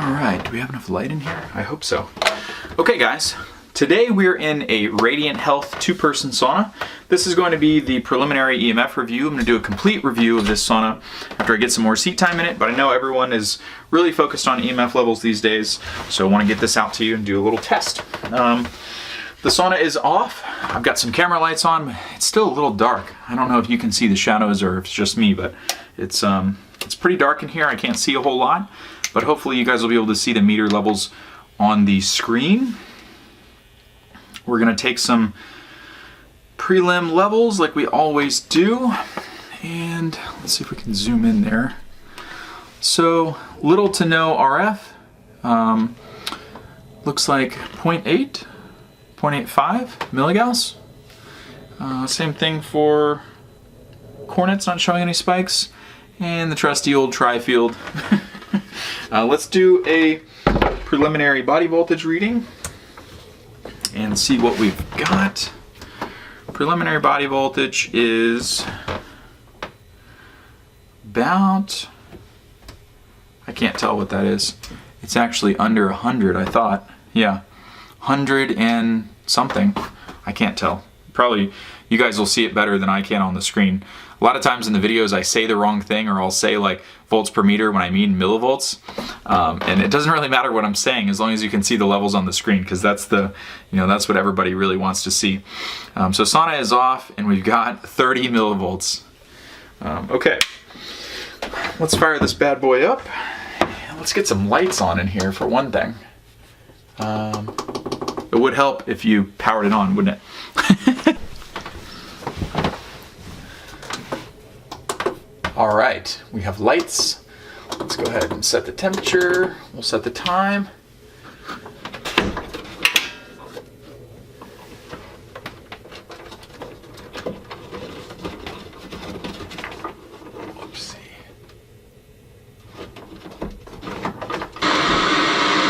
All right, do we have enough light in here? I hope so. Okay guys, today we're in a Radiant Health two-person sauna. This is going to be the preliminary EMF review. I'm going to do a complete review of this sauna after I get some more seat time in it, but I know everyone is really focused on EMF levels these days, so I want to get this out to you and do a little test. The sauna is off. I've got some camera lights on. It's still a little dark. I don't know if you can see the shadows or if it's just me, but it's pretty dark in here. I can't see a whole lot, but hopefully you guys will be able to see the meter levels on the screen. We're gonna take some prelim levels like we always do, and let's see if we can zoom in there. So little to no RF, looks like 0.8, 0.85 milligauss. Same thing for Cornet's, not showing any spikes, and the trusty old tri-field. Let's do a preliminary body voltage reading and see what we've got. Preliminary body voltage is about, I can't tell what that is. It's actually under 100, I thought. Yeah, 100 and something. I can't tell. Probably you guys will see it better than I can on the screen. A lot of times in the videos I say the wrong thing, or I'll say like volts per meter when I mean millivolts, and it doesn't really matter what I'm saying as long as you can see the levels on the screen, because that's the, that's what everybody really wants to see. So sauna is off and we've got 30 millivolts. Okay, let's fire this bad boy up. Let's get some lights on in here for one thing. It would help if you powered it on, wouldn't it? All right, we have lights. Let's go ahead and set the temperature. We'll set the time. Whoopsie.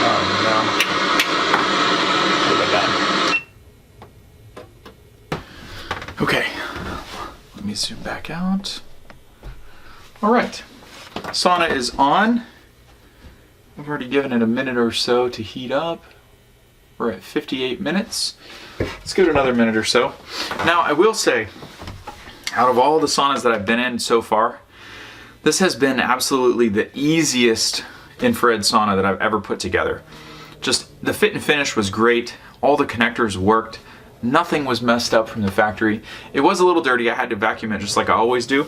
Oh no. What have I done? Okay, let me zoom back out. All right, sauna is on. I've already given it a minute or so to heat up. We're at 58 minutes. Let's give it another minute or so. Now, I will say, out of all the saunas that I've been in so far, this has been absolutely the easiest infrared sauna that I've ever put together. Just the fit and finish was great. All the connectors worked. Nothing was messed up from the factory. It was a little dirty. I had to vacuum it just like I always do.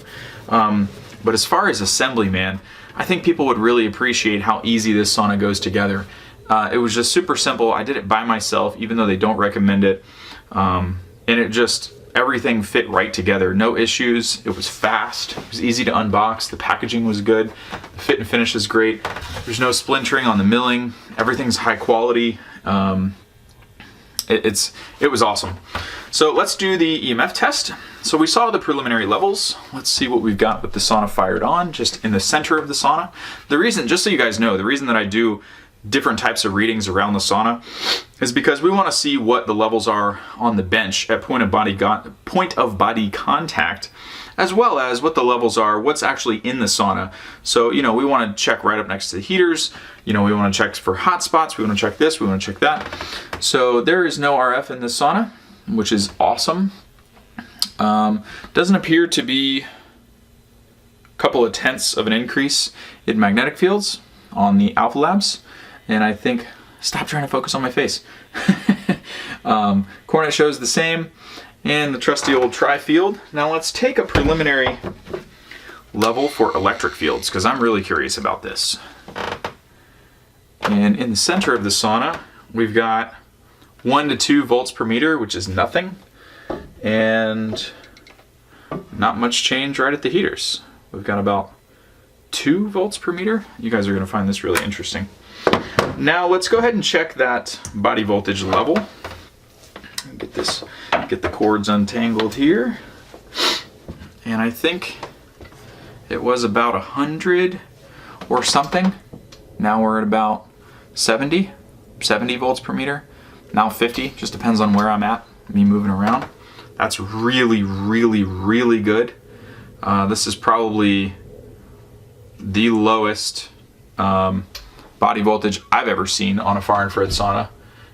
But as far as assembly, man, I think people would really appreciate how easy this sauna goes together. It was just super simple. I did it by myself, even though they don't recommend it. And it just, everything fit right together. No issues. It was fast. It was easy to unbox. The packaging was good. The fit and finish is great. There's no splintering on the milling. Everything's high quality. It was awesome. So let's do the EMF test. So we saw the preliminary levels. Let's see what we've got with the sauna fired on, just in the center of the sauna. The reason, just so you guys know, the reason that I do different types of readings around the sauna is because we want to see what the levels are on the bench at point of body contact, as well as what the levels are, what's actually in the sauna. So, we want to check right up next to the heaters. We want to check for hot spots. We want to check this. We want to check that. So there is no RF in this sauna, which is awesome. Doesn't appear to be a couple of tenths of an increase in magnetic fields on the Alpha Labs. And I think, stop trying to focus on my face. Cornet shows the same, and the trusty old tri-field. Now let's take a preliminary level for electric fields, because I'm really curious about this. And in the center of the sauna, we've got 1 to 2 volts per meter, which is nothing, and not much change right at the heaters. We've got about 2 volts per meter. You guys are going to find this really interesting. Now let's go ahead and check that body voltage level. Get the cords untangled here. And I think it was about 100 or something. Now we're at about 70 volts per meter. Now 50, just depends on where I'm at, me moving around. That's really, really, really good. This is probably the lowest body voltage I've ever seen on a far infrared sauna.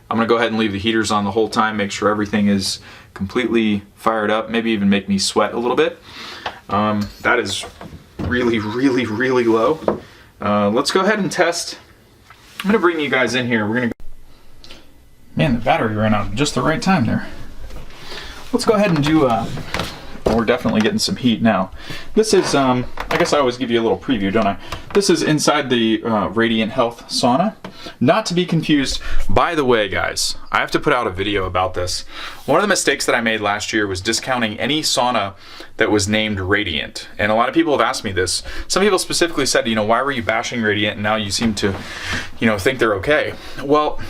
I'm gonna go ahead and leave the heaters on the whole time, make sure everything is completely fired up, maybe even make me sweat a little bit. That is really, really, really low. Let's go ahead and test. I'm gonna bring you guys in here. We're gonna. Man, the battery ran out at just the right time there. Let's go ahead and do. We're definitely getting some heat now. This is, I guess I always give you a little preview, don't I? This is inside the Radiant Health sauna. Not to be confused. By the way, guys, I have to put out a video about this. One of the mistakes that I made last year was discounting any sauna that was named Radiant. And a lot of people have asked me this. Some people specifically said, you know, why were you bashing Radiant and now you seem to, you know, think they're okay? Well,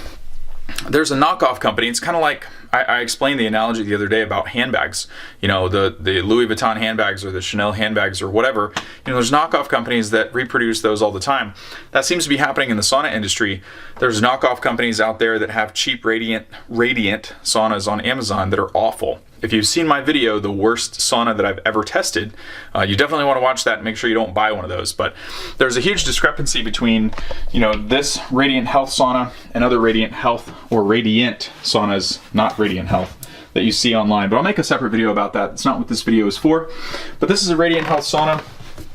there's a knockoff company. It's kind of like, I explained the analogy the other day about handbags. You know, the Louis Vuitton handbags or the Chanel handbags or whatever. You know, there's knockoff companies that reproduce those all the time. That seems to be happening in the sauna industry. There's knockoff companies out there that have cheap Radiant saunas on Amazon that are awful. If you've seen my video, the worst sauna that I've ever tested, you definitely want to watch that and make sure you don't buy one of those. But there's a huge discrepancy between, you know, this Radiant Health sauna and other Radiant Health or Radiant saunas, not Radiant Health, that you see online. But I'll make a separate video about that. It's not what this video is for. But this is a Radiant Health sauna.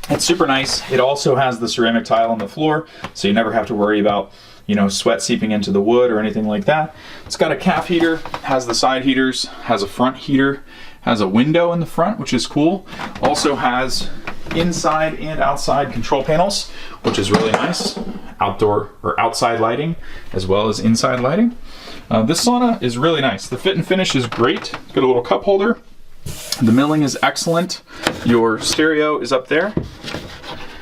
It's super nice. It also has the ceramic tile on the floor, so you never have to worry about, you know, sweat seeping into the wood or anything like that. It's got a calf heater, has the side heaters, has a front heater, has a window in the front, which is cool. Also has inside and outside control panels, which is really nice. Outdoor or outside lighting, as well as inside lighting. This sauna is really nice. The fit and finish is great. Got a little cup holder. The milling is excellent. Your stereo is up there.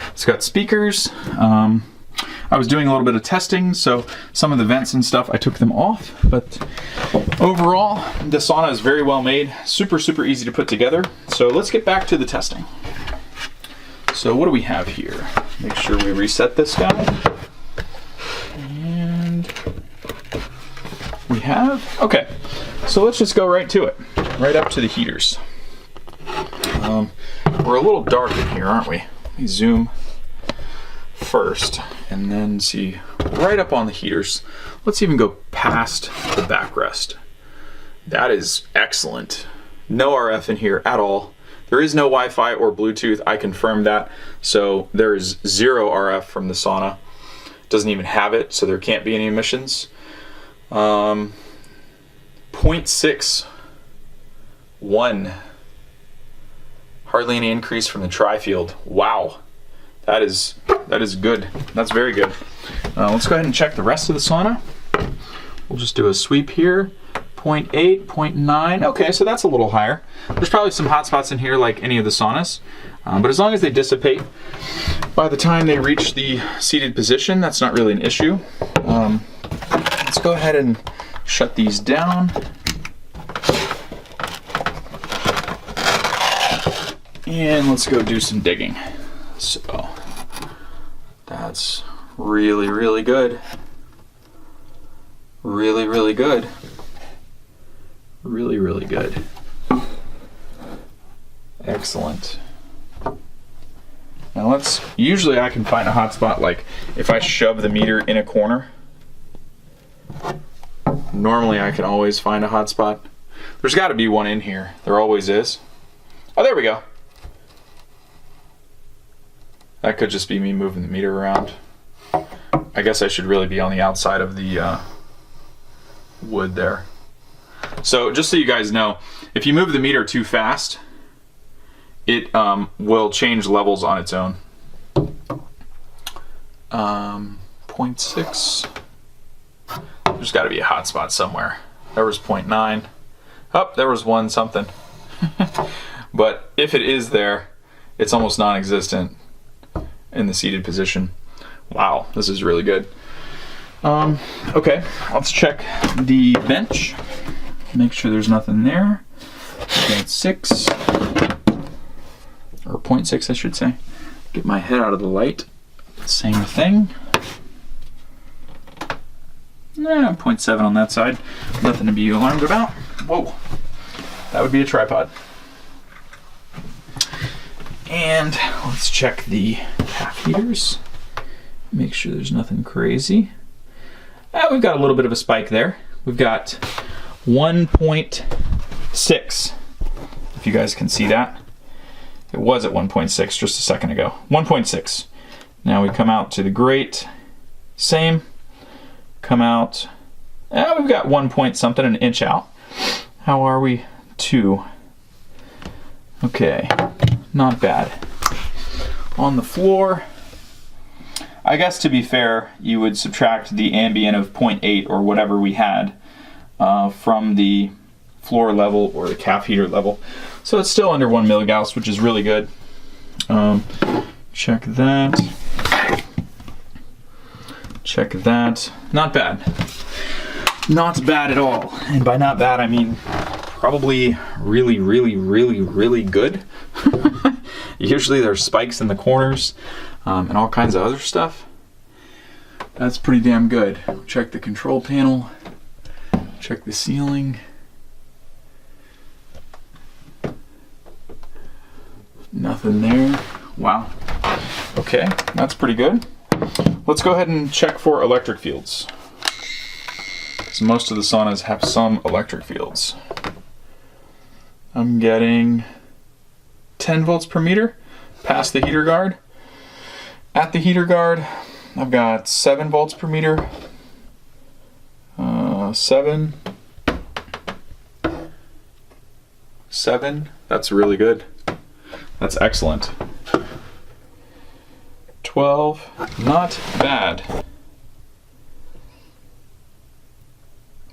It's got speakers. I was doing a little bit of testing, so some of the vents and stuff, I took them off, but overall, the sauna is very well made, super, super easy to put together. So let's get back to the testing. So what do we have here? Make sure we reset this guy. And we have, okay, so let's just go right to it, right up to the heaters. We're a little dark in here, aren't we? Let me zoom first and then see right up on the heaters. Let's even go past the backrest. That is excellent. No RF in here at all. There is no Wi-Fi or Bluetooth. I confirmed that. So there is zero RF from the sauna. Doesn't even have it, so there can't be any emissions. 0.61. Hardly any increase from the tri-field. Wow. That is good. That's very good. Let's go ahead and check the rest of the sauna. We'll just do a sweep here. 0.8, 0.9. Okay, so that's a little higher. There's probably some hot spots in here like any of the saunas, but as long as they dissipate by the time they reach the seated position, that's not really an issue. Let's go ahead and shut these down. And let's go do some digging. So that's really, really good. Really, really good. Really, really good. Excellent. Now usually I can find a hot spot like if I shove the meter in a corner. Normally I can always find a hot spot. There's got to be one in here. There always is. Oh, there we go. That could just be me moving the meter around. I guess I should really be on the outside of the wood there. So just so you guys know, if you move the meter too fast, it will change levels on its own. 0.6. There's got to be a hot spot somewhere. There was 0.9. Oh, there was one something. But if it is there, it's almost non-existent in the seated position. Wow, this is really good. Okay, let's check the bench. Make sure there's nothing there. Okay, 6 or 0.6, I should say. Get my head out of the light. Same thing. 0.7 on that side. Nothing to be alarmed about. Whoa, that would be a tripod. And let's check the calf heaters. Make sure there's nothing crazy. We've got a little bit of a spike there. We've got 1.6, if you guys can see that. It was at 1.6 just a second ago. 1.6. Now we come out to the grate, same. Come out, we've got 1 point something, an inch out. How are we? 2. Okay, not bad. On the floor, I guess to be fair, you would subtract the ambient of 0.8 or whatever we had from the floor level or the calf heater level. So it's still under 1 milligauss, which is really good. Check that. Check that. Not bad. Not bad at all. And by not bad, I mean probably really, really, really, really good. Usually there's spikes in the corners and all kinds of other stuff. That's pretty damn good. Check the control panel. Check the ceiling. Nothing there. Wow. Okay, that's pretty good. Let's go ahead and check for electric fields. So most of the saunas have some electric fields. I'm getting 10 volts per meter past the heater guard. At the heater guard, I've got 7 volts per meter. 7. That's really good. That's excellent. 12, not bad.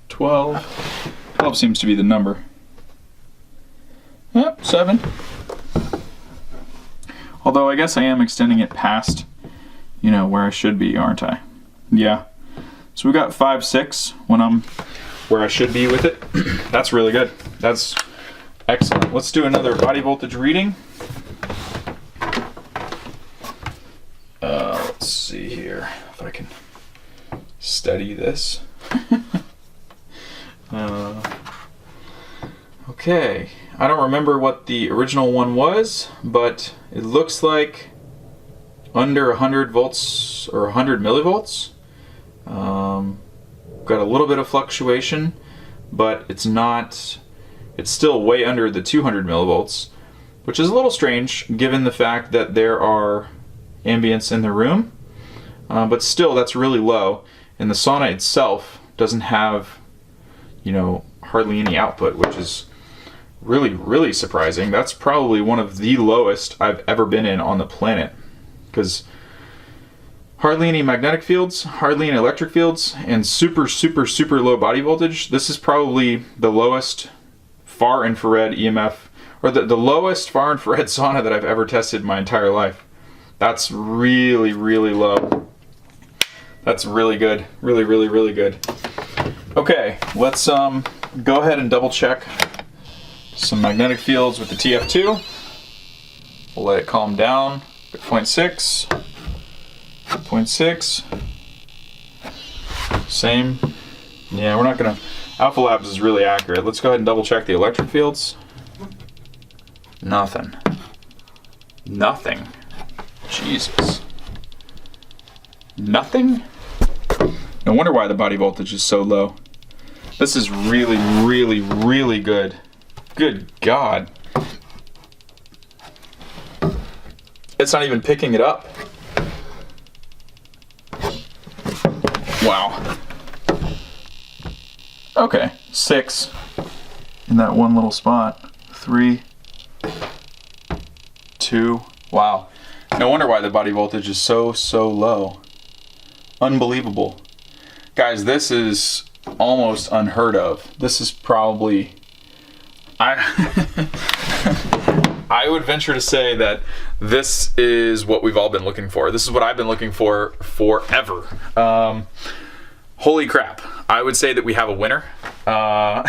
12 seems to be the number. Yep, 7. Although I guess I am extending it past, you know, where I should be, aren't I? Yeah. So we got 5, 6 when I'm where I should be with it. That's really good. That's excellent. Let's do another body voltage reading. Let's see here if I can study this. Okay, I don't remember what the original one was, but it looks like under 100 volts or 100 millivolts. Got a little bit of fluctuation, but it's still way under the 200 millivolts, which is a little strange given the fact that there are ambience in the room, but still that's really low, and the sauna itself doesn't have, you know, hardly any output, which is really, really surprising. That's probably one of the lowest I've ever been in on the planet, because hardly any magnetic fields, hardly any electric fields, and super, super, super low body voltage. This is probably the lowest far infrared EMF, or the lowest far infrared sauna that I've ever tested in my entire life. That's really, really low. That's really good. Really, really, really good. Okay, let's go ahead and double check some magnetic fields with the TF2. We'll let it calm down. 0.6. 0.6. Same. Yeah, we're not gonna. Alpha Labs is really accurate. Let's go ahead and double check the electric fields. Nothing. Nothing. Jesus. Nothing? No wonder why the body voltage is so low. This is really, really, really good. Good God. It's not even picking it up. Wow. Okay, 6 in that one little spot. 3, 2. Wow. No wonder why the body voltage is so low. Unbelievable. Guys, this is almost unheard of. This is probably... I would venture to say that this is what we've all been looking for. This is what I've been looking for forever. Holy crap. I would say that we have a winner. Out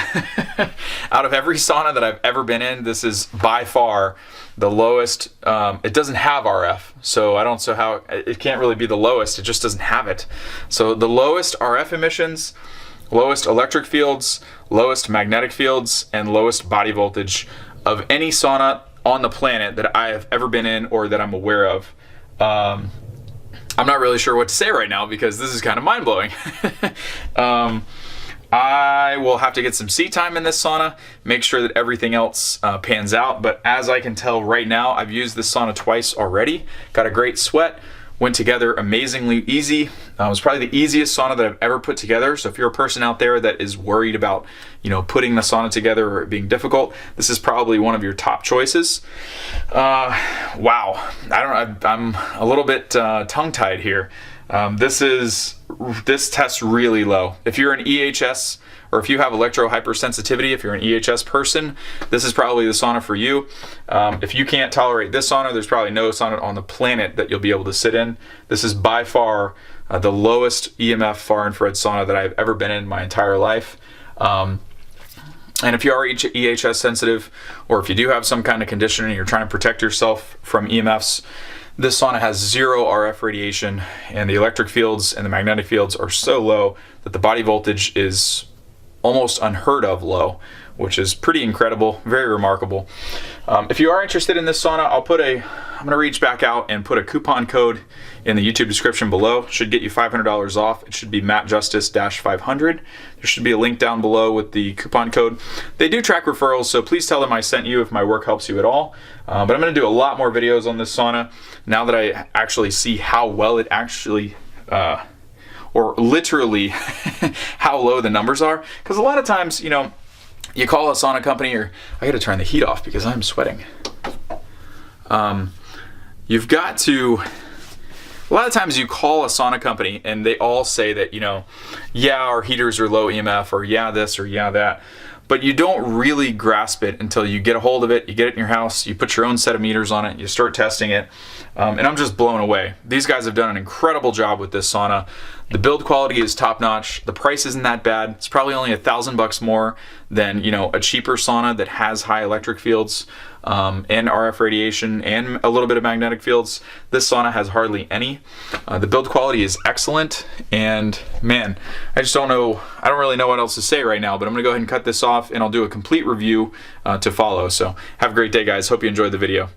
of every sauna that I've ever been in, this is by far the lowest. It doesn't have RF, so I don't know how, it can't really be the lowest, it just doesn't have it. So the lowest RF emissions, lowest electric fields, lowest magnetic fields, and lowest body voltage of any sauna on the planet that I have ever been in or that I'm aware of. I'm not really sure what to say right now because this is kind of mind-blowing. I will have to get some seat time in this sauna, make sure that everything else pans out. But as I can tell right now, I've used this sauna twice already. Got a great sweat, went together amazingly easy. It was probably the easiest sauna that I've ever put together. So if you're a person out there that is worried about, putting the sauna together or it being difficult, this is probably one of your top choices. Wow, I'm a little bit tongue-tied here. This tests really low. If you're an EHS or if you have electro-hypersensitivity, if you're an EHS person, this is probably the sauna for you. If you can't tolerate this sauna, there's probably no sauna on the planet that you'll be able to sit in. This is by far the lowest EMF far infrared sauna that I've ever been in my entire life. And if you are EHS sensitive, or if you do have some kind of condition and you're trying to protect yourself from EMFs, this sauna has 0 RF radiation, and the electric fields and the magnetic fields are so low that the body voltage is almost unheard of low, which is pretty incredible, very remarkable. If you are interested in this sauna, I'm going to reach back out and put a coupon code in the YouTube description below. It should get you $500 off. It should be MattJustice-500. There should be a link down below with the coupon code. They do track referrals, so please tell them I sent you if my work helps you at all. But I'm going to do a lot more videos on this sauna now that I actually see how well it actually, or literally how low the numbers are. Because a lot of times, you call a sauna company, or I got to turn the heat off because I'm sweating. You've got to, a lot of times you call a sauna company and they all say that, yeah, our heaters are low EMF, or yeah, this, or yeah, that. But you don't really grasp it until you get a hold of it, you get it in your house, you put your own set of meters on it, you start testing it, and I'm just blown away. These guys have done an incredible job with this sauna. The build quality is top notch. The price isn't that bad. It's probably only $1,000 more than a cheaper sauna that has high electric fields and RF radiation and a little bit of magnetic fields. This sauna has hardly any. The build quality is excellent, and man, I don't really know what else to say right now, but I'm gonna go ahead and cut this off and I'll do a complete review to follow. So have a great day, guys. Hope you enjoyed the video.